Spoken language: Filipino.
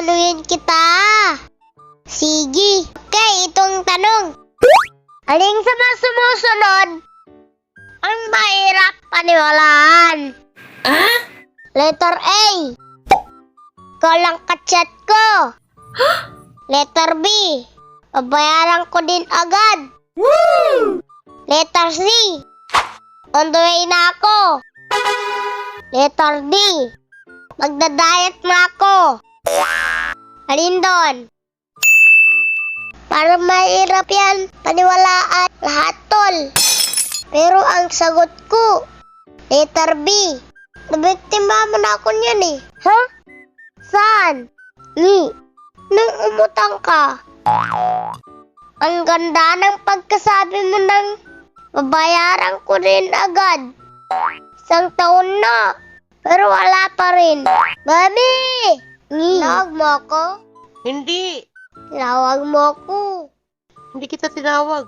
Tatanungin kita. Sige. Okay, itong tanong. Aling sa mga sumusunod ang mahirap paniwalaan? Letter A. Ikaw lang kachat ko. Letter B. Babayaran ko din agad. Letter C. On the way na ako. Letter D. Magda-diet na ako. Alin doon? Para mahirap yan, paniwalaan lahat tol. Pero ang sagot ko, letter B. Nabiktima mo na ako niyan eh. Ha? Saan? Nung umutang ka. Ang ganda ng pagkasabi mo ng babayaran ko rin agad. 1 taon na, pero wala pa rin. Mami! Tinawag mo ako? Hindi. Tinawag mo ako. Hindi kita tinawag.